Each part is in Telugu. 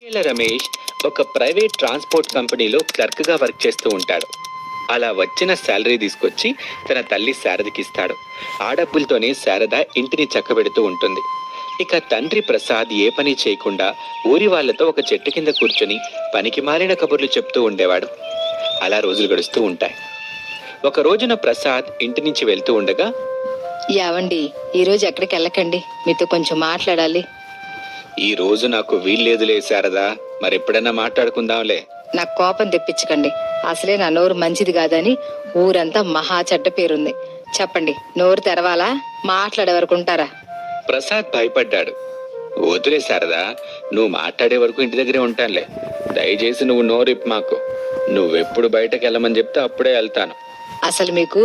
రమేష్ ఒక ప్రైవేట్ ట్రాన్స్పోర్ట్ కంపెనీలో క్లర్క్గా వర్క్ చేస్తూ ఉంటాడు. అలా వచ్చిన శాలరీ తీసుకొచ్చి తన తల్లి శారదకి ఇస్తాడు. ఆ డబ్బులతోనే శారద ఇంటిని చక్కబెడుతూ ఉంటుంది. ఇక తండ్రి ప్రసాద్ ఏ పని చేయకుండా ఊరి వాళ్ళతో ఒక చెట్టు కింద కూర్చొని పనికి మాలిన కబుర్లు చెప్తూ ఉండేవాడు. అలా రోజులు గడుస్తూ ఉంటాయి. ఒక రోజున ప్రసాద్ ఇంటి నుంచి వెళ్తూ ఉండగా, యావండి, ఈరోజు ఎక్కడికి వెళ్ళకండి, మీతో కొంచెం మాట్లాడాలి. ఈ రోజు నాకు వీల్లేదులే శారదా, మరెప్పుడైనా మాట్లాడుకుందాంలే. నాకు కోపం తెప్పించకండి. అసలే నా నోరు మంచిది కాదని ఊరంతా మహా చెడ్డ పేరుంది. చెప్పండి, నోరు తెరవాలా, మాట్లాడే వరకు ఉంటారా? ప్రసాద్ భయపడ్డాడు. వదిలే శారదా, నువ్వు మాట్లాడే వరకు ఇంటి దగ్గరే ఉంటానులే. దయచేసి నువ్వు నోరిప్పు మాకు. నువ్వెప్పుడు బయటకు వెళ్ళమని చెప్తే అప్పుడే వెళ్తాను. అసలు మీకు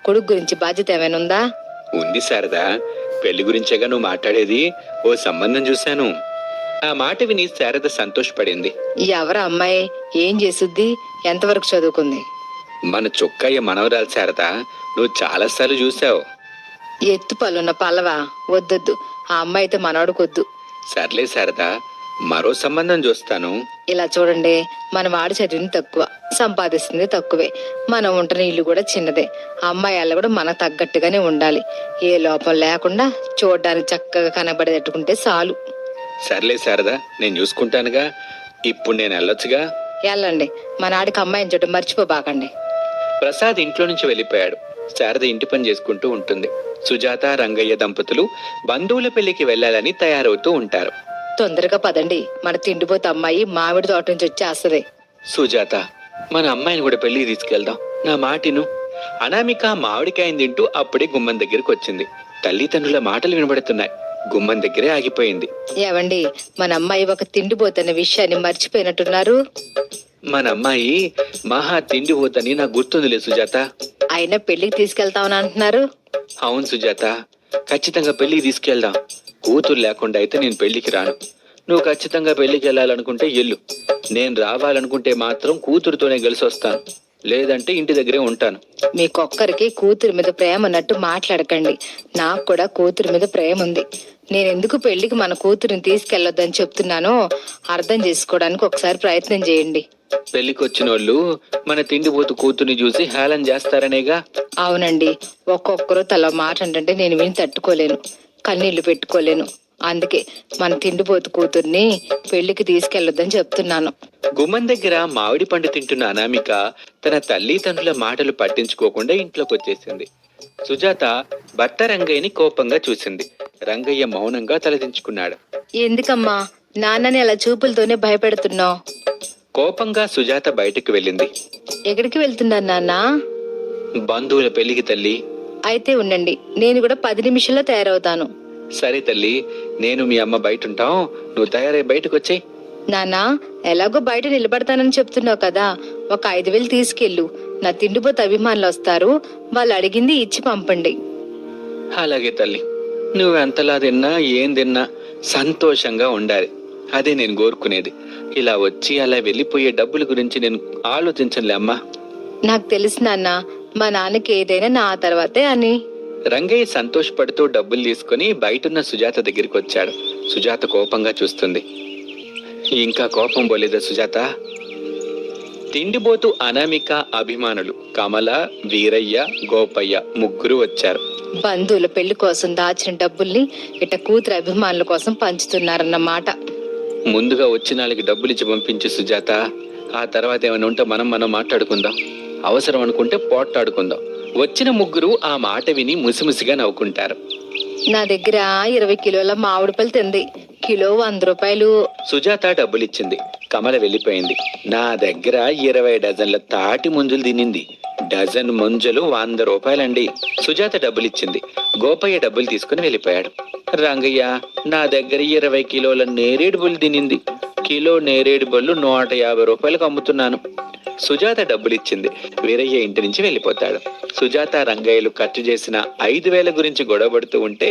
కొడుకు గురించి బాధ్యత ఏమైనా ఉందా? ఉంది శారదా, పెళ్లి గురించేగా నువ్వు మాట్లాడేది. ఓ సంబంధం చూశాను. ఆ మాట విని శారద సంతోషపడింది. ఎవరా అమ్మాయి? ఏం చేసుద్ది? ఎంతవరకు చదువుకుంది? మన చొక్కయ్య మనవరాలు శారదా, నువ్వు చాలాసార్లు చూసావు. ఎత్తు పళ్ళున్న పల్లవా? వద్దొద్దు, ఆ అమ్మాయితో మనవాడుకొద్దు. సర్లే శారదా, మరో సంబంధం చూస్తాను. ఇలా చూడండి, మన వాడి చదివింది తక్కువ, సంపాదిస్తుంది తక్కువే, మనం ఉంటున్న ఇల్లు కూడా చిన్నదే. అమ్మాయిలు కూడా మనకు తగ్గట్టుగానే ఉండాలి. ఏ లోపం లేకుండా చూడడానికి చక్కగా కనబడేటట్టుకుంటే చాలు. సర్లే శారదా, నేను చూసుకుంటానుగా. ఇప్పుడు నేను వెళ్ళొచ్చుగా. వెళ్ళండి, మన ఆడికి అమ్మాయిని చూడటం మర్చిపోబాకండి. ప్రసాద్ ఇంట్లో నుంచి వెళ్ళిపోయాడు. శారద ఇంటి పని చేసుకుంటూ ఉంటుంది. సుజాత, రంగయ్య దంపతులు బంధువుల పెళ్లికి వెళ్లాలని తయారవుతూ ఉంటారు. తొందరగా పదండి, మన తిండిపోతే అమ్మాయి మామిడి తోట నుంచి వచ్చేస్తుంది. సుజాత, మన అమ్మాయిని కూడా పెళ్లికి తీసుకెళ్దాం, నా మాటిను. అనామిక మామిడికాయని తింటూ అప్పుడే గుమ్మం దగ్గరికి వచ్చింది. తల్లిదండ్రుల మాటలు వినబడుతున్నాయి. గుమ్మం దగ్గరే ఆగిపోయింది. ఏవండి, మన అమ్మాయి ఒక తిండిపోతున్న విషయాన్ని మర్చిపోయినట్టున్నారు. మన అమ్మాయి మహా తిండి పోతని నాకు గుర్తుందిలే సుజాత. అయినా పెళ్లికి తీసుకెళ్తామని అంటున్నారు. అవును సుజాత, ఖచ్చితంగా పెళ్లికి తీసుకెళ్దాం. కూతురు లేకుండా అయితే నేను పెళ్లికి రాను. నువ్వు ఖచ్చితంగా పెళ్లికి వెళ్ళాలనుకుంటే ఎల్లు. నేను రావాలనుకుంటే మాత్రం కూతురుతోనే కలిసి వస్తాను, లేదంటే ఇంటి దగ్గరే ఉంటాను. మీకొక్కరికి కూతురు మీద ప్రేమ అన్నట్టు మాట్లాడకండి. నాకు కూడా కూతురు మీద ప్రేమ ఉంది. నేను ఎందుకు పెళ్లికి మన కూతురిని తీసుకెళ్లొద్దని చెప్తున్నానో అర్థం చేసుకోవడానికి ఒకసారి ప్రయత్నం చేయండి. పెళ్లికి వచ్చిన వాళ్ళు మన తిండిపోతు కూతుర్ని చూసి హేళన చేస్తారనేగా. అవునండి, ఒక్కొక్కరు తల మాట అంటే నేను విని తట్టుకోలేను, కన్నీళ్లు పెట్టుకోలేను. అందుకే మన తిండిపోతు కూతుర్ని పెళ్లికి తీసుకెళ్లొద్దని చెప్తున్నాను. గుమ్మం దగ్గర మామిడి పండు తింటున్న అనామిక తన తల్లిదండ్రుల మాటలు పట్టించుకోకుండా ఇంట్లోకి వచ్చేసింది. సుజాత భర్త రంగయ్యని కోపంగా చూసింది. రంగయ్య మౌనంగా తలదించుకున్నాడు. ఎందుకమ్మా నాన్నని అలా చూపులతోనే భయపెడుతున్నావు? కోపంగా సుజాత బయటకు వెళ్ళింది. ఎక్కడికి వెళ్తున్నాను నాన్న? బంధువుల పెళ్లికి తల్లి. అయితే ఉండండి, నేను కూడా 10 నిమిషాల్లో తయారవుతాను. సరే తల్లి, నేను మీ అమ్మ బయట ఉంటాం, నువ్వు తయారై బయటకు వచ్చేయ్. నాన్నా, ఎలాగో బయట నిలబడతానని చెప్తున్నావు కదా, ఒక 5,000 తీసుకెళ్ళు. నా తిండిపోతే అభిమానులు వస్తారు, వాళ్ళు అడిగింది ఇచ్చి పంపండి. అలాగే తల్లి, నువ్వు ఎంతలా తిన్నా ఏం తిన్నా సంతోషంగా ఉండాలి. అదే నేను కోరుకునేది. ఇలా వచ్చి అలా వెళ్ళిపోయే డబ్బుల గురించి నేను ఆలోచించనులే అమ్మా. నాకు తెలుసు నాన్న, మా నాన్నకి ఏదైనా నా తర్వాతే అని. రంగయ్య సంతోషపడుతూ డబ్బులు తీసుకుని బయటున్న సుజాత దగ్గరికి వచ్చాడు. సుజాత కోపంగా చూస్తుంది. ఇంకా కోపం పోలేదా సుజాత? తిండిపోతూ అనామిక అభిమానులు కమల, వీరయ్య, గోపయ్య ముగ్గురు వచ్చారు. బంధువుల పెళ్లి కోసం దాచిన డబ్బుల్ని ఇట కూతురు అభిమానుల కోసం పంచుతున్నారన్నమాట. ముందుగా వచ్చిన వాళ్ళకి డబ్బులు ఇచ్చి పంపించు సుజాత. ఆ తర్వాత ఏమైనా ఉంటే మనం మాట్లాడుకుందాం. అవసరం అనుకుంటే పోట్లాడుకుందాం. వచ్చిన ముగ్గురు ఆ మాట విని ముసిముసిగా నవ్వుకుంటారు. నా దగ్గర 20 కిలోల మామిడి పళ్ళు తింది, కిలో 100 రూపాయలు. సుజాత డబ్బులిచ్చింది. కమల వెళ్ళిపోయింది. నా దగ్గర 20 డజన్ల తాటి ముంజలు తినింది. డజన్ ముంజలు 100 రూపాయలండి. సుజాత డబ్బులిచ్చింది. గోపయ్య డబ్బులు తీసుకుని వెళ్ళిపోయాడు. రంగయ్య నా దగ్గర 20 కిలోల నేరేడు బళ్ళు తినింది. కిలో నేరేడు బళ్ళు 150 రూపాయలకు అమ్ముతున్నాను. సుజాత డబ్బులిచ్చింది. వీరయ్య ఇంటి నుంచి వెళ్ళిపోతాడు. సుజాత, రంగయ్యలు ఖర్చు చేసిన 5,000 గురించి గొడవపడుతూ ఉంటే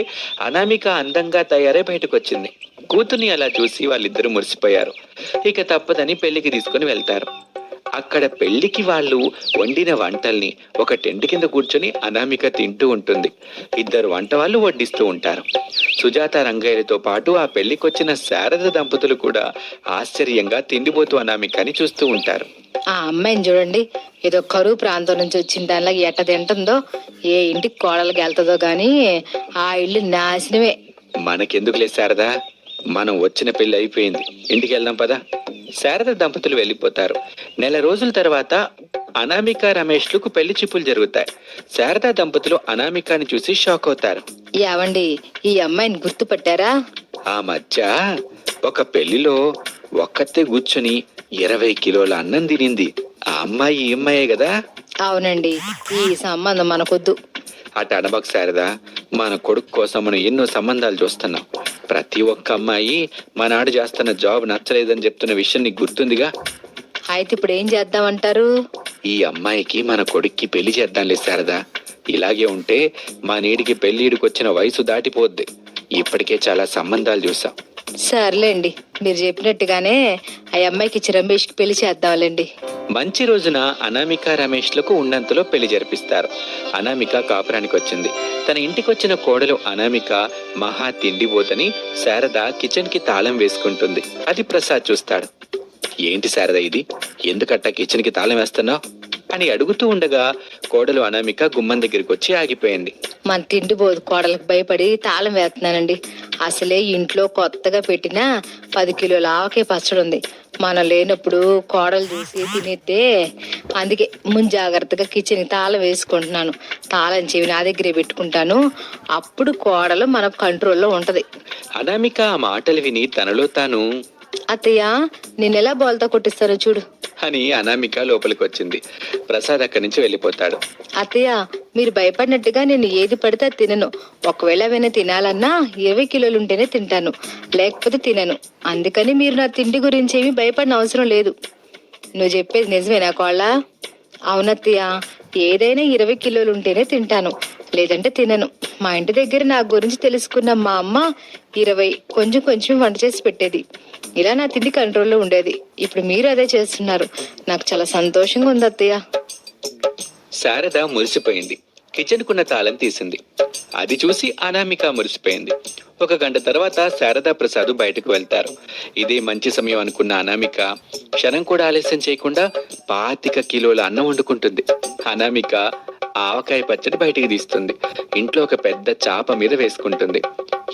అనామిక అందంగా తయారై బయటకు వచ్చింది. కూతుర్ని అలా చూసి వాళ్ళిద్దరూ మురిసిపోయారు. ఇక తప్పదని పెళ్లికి తీసుకుని వెళ్తారు. అక్కడ పెళ్లికి వాళ్ళు వండిన వంటల్ని ఒక టెంట్ కింద కూర్చొని అనామిక తింటూ ఉంటుంది. ఇద్దరు వంట వాళ్ళు వడ్డిస్తూ ఉంటారు. సుజాత రంగయ్యలతో పాటు ఆ పెళ్లికొచ్చిన శారద దంపతులు కూడా ఆశ్చర్యంగా తిండిపోతూ అనామికని చూస్తూ ఉంటారు. ఆ అమ్మాయిని చూడండి, ఏదో కరువు ప్రాంతం నుంచి వచ్చిన దానిలా ఎట్ట తింటుందో, ఏ ఇంటికి కోడలికి వెళ్తుందో గాని ఆ ఇల్లు నాశనమే. మనకెందుకులే శారదా, మనం వచ్చిన పెళ్లి అయిపోయింది, ఇంటికి వెళ్దాం పదా. శారద దంపతులు వెళ్ళిపోతారు. నెల రోజుల తర్వాత అనామిక రమేష్లకు పెళ్లి చూపులు జరుగుతాయి. శారదా దంపతులు అనామికని చూసి షాక్ అవుతారు. ఏవండి, ఈ అమ్మాయిని గుర్తుపట్టారా? ఆ మధ్య ఒక పెళ్లిలో ఒక్కతే కూర్చొని 20 కిలోల అన్నం తినింది. ఆ అమ్మాయి ఈ అమ్మాయే కదా? అవునండి, ఈ సంబంధం మనకొద్దు. అటు అనబక్ శారదా, మన కొడుకు కోసం మనం ఎన్నో సంబంధాలు చూస్తున్నాం. ప్రతి ఒక్క అమ్మాయి మనాడు చేస్తున్న జాబ్ నచ్చలేదని చెప్తున్న విషయం నీకు గుర్తుందిగా? అయితే ఇప్పుడు ఏం చేద్దామంటారు? ఈ అమ్మాయికి మన కొడుక్కి పెళ్లి చేద్దాంలే శారదా. ఇలాగే ఉంటే మా నీడికి పెళ్లిడికొచ్చిన వయసు దాటిపోద్ది. ఇప్పటికే చాలా సంబంధాలు చూసాం. సర్లేండి, మీరు చెప్పినట్టుగానే ఆ అమ్మాయికి ఇచ్చి రమేష్కి పెళ్లి చేద్దాంలేండి. మంచి రోజున అనామిక రమేష్లకు ఉన్నంతలో పెళ్లి జరిపిస్తారు. అనామిక కాపురానికి వచ్చింది. తన ఇంటికొచ్చిన కోడలు అనామిక మహా తిండిపోతని శారద కిచెన్ కి తాళం వేసుకుంటుంది. అది ప్రసాద్ చూస్తాడు. ఏంటి శారద ఇది, ఎందుకట్టా కిచెన్ కి తాళం వేస్తున్నావు అని అడుగుతూ ఉండగా కోడలు అనామిక గుమ్మం దగ్గరికి వచ్చి ఆగిపోయింది. మన తిండిపోదు కోడలకు భయపడి తాళం వేస్తున్నానండి. అసలే ఇంట్లో కొత్తగా పెట్టిన 10 కిలోల ఆవకాయ పచ్చడి ఉంది. మనం లేనప్పుడు కోడలు చూసి తినేస్తే అందుకే ముంజాగ్రత్తగా కిచెన్ తాళం వేసుకుంటున్నాను. తాళం చెవి నా దగ్గరే పెట్టుకుంటాను. అప్పుడు కోడలు మన కంట్రోల్లో ఉంటది. అనామిక ఆ మాటలు విని తనలో తాను, అత్తయ్య, నేనెలా బోల్తా కొట్టిస్తారో చూడు అని అనామిక లోపలికి వచ్చింది. ప్రసాద్ అక్కడి నుంచి వెళ్ళిపోతాడు. అత్తయ్య, మీరు భయపడినట్టుగా నేను ఏది పడితే అది తినను. ఒకవేళ ఏమైనా తినాలన్నా 20 కిలోలు ఉంటేనే తింటాను, లేకపోతే తినను. అందుకని మీరు నా తిండి గురించి ఏమీ భయపడిన అవసరం లేదు. నువ్వు చెప్పేది నిజమేనా కోళ్ళ? అవునత్తయ్య, ఏదైనా 20 కిలోలు ఉంటేనే తింటాను, లేదంటే తినను. మా ఇంటి దగ్గర నా గురించి తెలుసుకున్న మా అమ్మ 20 కొంచెం కొంచెం వంట చేసి పెట్టేది. ఇలా నా తిండి కంట్రోల్లో ఉండేది. ఇప్పుడు మీరు అదే చేస్తున్నారు. నాకు చాలా సంతోషంగా ఉంది అత్తయ్య. శారద మురిసిపోయింది. కిచెన్ కున్న తాళం తీసింది. అది చూసి అనామిక మురిసిపోయింది. 1 గంట తర్వాత శారదా ప్రసాద్ బయటకు వెళ్తారు. ఇదే మంచి సమయం అనుకున్న అనామిక క్షణం కూడా ఆలస్యం చేయకుండా 25 కిలోల అన్నం వండుకుంటుంది. అనామిక ఆవకాయ పచ్చడి బయటికి తీస్తుంది. ఇంట్లో ఒక పెద్ద చాప మీద వేసుకుంటుంది.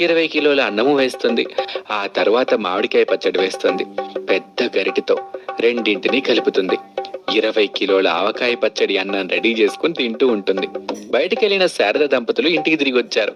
20 కిలోల అన్నము వేస్తుంది. ఆ తర్వాత మామిడికాయ పచ్చడి వేస్తుంది. పెద్ద గరిటితో రెండింటినీ కలుపుతుంది. 20 కిలోల ఆవకాయ పచ్చడి అన్నం రెడీ చేసుకుని తింటూ ఉంటుంది. బయటికెళ్లిన శారద దంపతులు ఇంటికి తిరిగి వచ్చారు.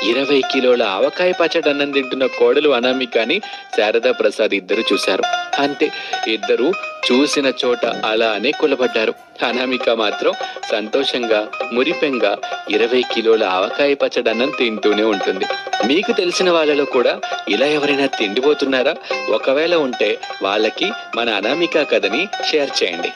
20 కిలోల ఆవకాయ పచ్చడి అన్నం తింటున్న కోడలు అనామికని శారదా ప్రసాద్ ఇద్దరు చూశారు. అంతే, ఇద్దరు చూసిన చోట అలానే కులబడ్డారు. అనామిక మాత్రం సంతోషంగా మురిపెంగా 20 కిలోల ఆవకాయ పచ్చడి అన్నం తింటూనే ఉంటుంది. మీకు తెలిసిన వాళ్ళలో కూడా ఇలా ఎవరైనా తిండిపోతున్నారా? ఒకవేళ ఉంటే వాళ్ళకి మన అనామిక కథని షేర్ చేయండి.